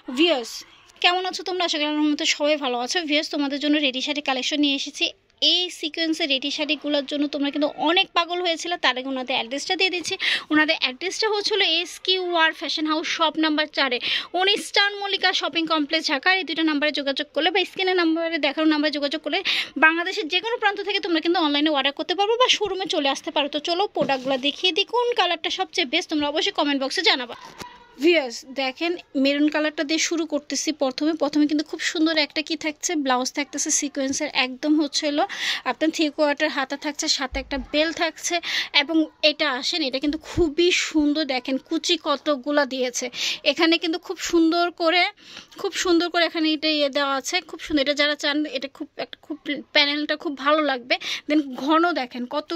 Viewers কেমন আছো তোমরা? আশা করি আমার মতো সবাই ভালো আছো। ভিউয়ার্স তোমাদের জন্য রেডি শাড়ি কালেকশন নিয়ে এসেছি। এই সিকোয়েন্সের রেডি শাড়িগুলোর জন্য তোমরা কিন্তু অনেক পাগল হয়েছিল, তার আগে ওনাদের অ্যাড্রেসটা দিয়ে দিচ্ছি। ওনাদের অ্যাড্রেসটা হচ্ছিল SQR fashion house shop number 4-এ, star Mallika shopping complex Dhaka. এই দুটো নাম্বারে যোগাযোগ করলে বা স্ক্রিনের নাম্বারে দেখানো নাম্বারে যোগাযোগ করলে বাংলাদেশের যে কোনো প্রান্ত থেকে তোমরা কিন্তু অনলাইনে অর্ডার করতে পারবো বা শোরুমে চলে আসতে পারো। তো চলো প্রোডাক্টগুলো দেখিয়ে দিই, কোন কালারটা সবচেয়ে বেস্ট তোমরা অবশ্যই কমেন্ট বক্সে জানাবা। ভিউয়ার্স দেখেন মেরুন কালারটা দিয়ে শুরু করতেছি। প্রথমে কিন্তু খুব সুন্দর একটা কি থাকছে, ব্লাউজ থাকতেছে সিকোয়েন্সের, একদম হচ্ছিল আপনার 3/4 হাতা থাকছে, সাথে একটা বেল থাকছে। এবং এটা আসেন, এটা কিন্তু খুবই সুন্দর, দেখেন কুচি কতগুলা দিয়েছে এখানে, কিন্তু খুব সুন্দর করে এখানে এটা দেওয়া আছে, খুব সুন্দর। এটা যারা চান এটা খুব প্যানেলটা খুব ভালো লাগবে। দেন ঘন দেখেন কত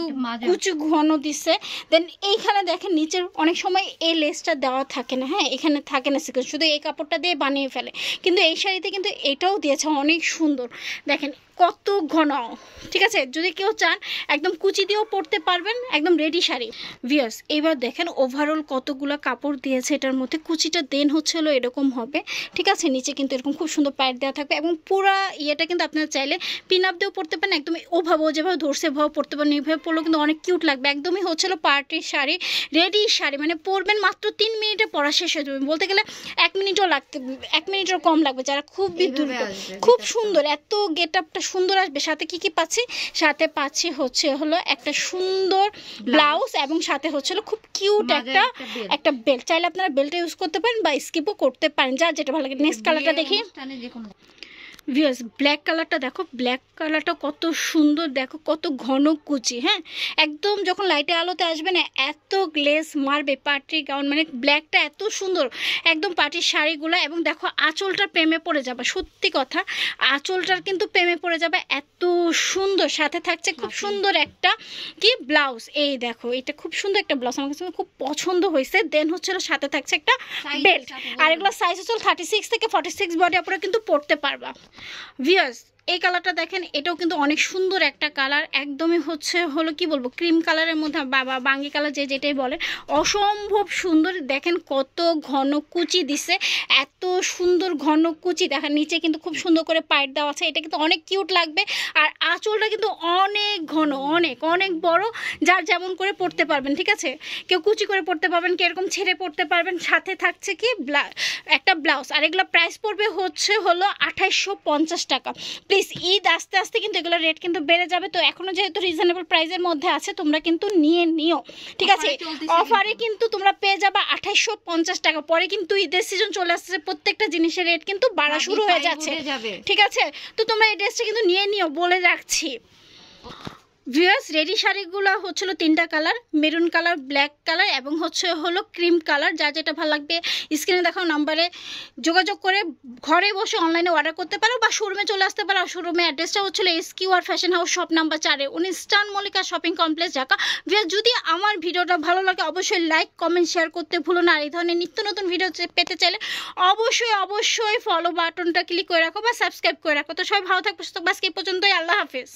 কুচি ঘন দিছে। দেন এইখানে দেখেন নিচের অনেক সময় এই লেসটা দেওয়া থাকে না, হ্যাঁ এখানে থাকে না সিকোয়েন্স, শুধু এই কাপড়টা দিয়ে বানিয়ে ফেলে, কিন্তু এই শাড়িতে কিন্তু এটাও দিয়েছে অনেক সুন্দর। দেখেন কত ঘন, ঠিক আছে। যদি কেউ চান একদম কুচি দিয়েও পরতে পারবেন, একদম রেডি শাড়ি। ভিউয়ার্স এবার দেখেন ওভারঅল কতগুলো কাপড় দিয়েছে এটার মধ্যে। কুচিটা দেন হচ্ছিল এরকম হবে, ঠিক আছে। নিচে কিন্তু এরকম খুব সুন্দর পায়ের দেওয়া থাকবে এবং পুরা ইয়েটা কিন্তু আপনারা চাইলে পিন আপ দিয়েও পরতে পারেন, একদম যেভাবে ধরছে ভাবে পরতে পারেন। এইভাবে পরলেও কিন্তু অনেক কিউট লাগবে। একদমই হচ্ছিল পার্টির শাড়ি, রেডি শাড়ি, মানে পরবেন মাত্র 3 মিনিটে পরা শেষ হয়ে যাবে, বলতে গেলে 1 মিনিটও কম লাগবে। যারা খুব খুব সুন্দর, এত গেট আপটা সুন্দর আসবে। সাথে কি পাচ্ছি, সাথে পাচ্ছি হলো একটা সুন্দর ব্লাউজ এবং সাথে হচ্ছিল খুব কিউট একটা বেল্ট। চাইলে আপনারা বেল্টটা ইউজ করতে পারেন বা স্কিপও করতে পারেন, যার যেটা ভালো লাগে। নেক্সট কালারটা দেখি। ভিউয়ার্স ব্ল্যাক কালারটা দেখো, ব্ল্যাক কালারটা কত সুন্দর, দেখো কত ঘন কুচি, হ্যাঁ একদম যখন লাইটে আলোতে আসবে না এত গ্লেজ মারবে পার্টি গাউন, মানে ব্ল্যাকটা এত সুন্দর একদম পার্টির শাড়িগুলো। এবং দেখো আঁচলটার প্রেমে পড়ে যাবে, সত্যি কথা আঁচলটার কিন্তু প্রেমে পড়ে যাবে, এত সুন্দর। সাথে থাকছে খুব সুন্দর একটা কি ব্লাউজ, এই দেখো এটা খুব সুন্দর একটা ব্লাউজ, আমার কাছে খুব পছন্দ হয়েছে। দেন হচ্ছিল সাথে থাকছে একটা বেল্ট, আর এগুলো সাইজ হচ্ছে 36 থেকে 46 বডি আপনারা কিন্তু পরতে পারবা। ভিউয়ার্স এই কালারটা দেখেন, এটাও কিন্তু অনেক সুন্দর একটা কালার, একদমই হলো কি বলবো ক্রিম কালারের মধ্যে বা বাঙ্গি কালার যেটাই বলে, অসম্ভব সুন্দর। দেখেন কত ঘন কুচি দিছে, এত সুন্দর ঘন কুচি। দেখেন নিচে কিন্তু খুব সুন্দর করে পাইট দেওয়া আছে, এটা কিন্তু অনেক কিউট লাগবে। আর আঁচলটা কিন্তু অনেক ঘন, অনেক বড়, যার যেমন করে পরতে পারবেন, ঠিক আছে। কেউ কুচি করে পরতে পারবেন, কেউ এরকম ছেড়ে পরতে পারবেন। সাথে থাকছে কি একটা ব্লাউজ, আর এগুলো প্রাইস পড়বে হলো 2850 টাকা। প্লিজ ঈদ আস্তে আস্তে কিন্তু এগুলো রেট কিন্তু বেড়ে যাবে, তো এখনো যেহেতু রিজনেবল প্রাইসের মধ্যে আছে তোমরা কিন্তু নিও, ঠিক আছে। অফারে কিন্তু তোমরা পেয়ে যাবে 2850 টাকা। পরে কিন্তু ঈদের সিজন চলে আসছে, প্রত্যেকটা জিনিসের রেট কিন্তু বাড়া শুরু হয়ে যাচ্ছে, ঠিক আছে। তো তোমরা এই ড্রেসটা কিন্তু নিও, বলে রাখছি। ভিউয়ার্স রেডি শাড়িগুলো হচ্ছিল 3টা colour, maroon colour, black colour এবং হলো ক্রিম কালার। যা যেটা ভালো লাগবে স্ক্রিনে দেখাও নাম্বারে যোগাযোগ করে ঘরে বসে অনলাইনে অর্ডার করতে পারো বা শোরুমে চলে আসতে পারো। শোরুমে অ্যাড্রেসটা হচ্ছিল SQR fashion house shop number 4-এ, star Mallika shopping complex Dhaka. Viewers যদি আমার ভিডিওটা ভালো লাগে অবশ্যই লাইক কমেন্ট শেয়ার করতে ভুলো না। আর এই ধরনের নিত্য নতুন ভিডিও পেতে চাইলে অবশ্যই ফলো বাটনটা ক্লিক করে রাখো বা সাবস্ক্রাইব করে রাখো। তো সবাই ভালো থাকবো, সুস্থ থাকবো। আজকে এই পর্যন্তই, আল্লাহ হাফেজ।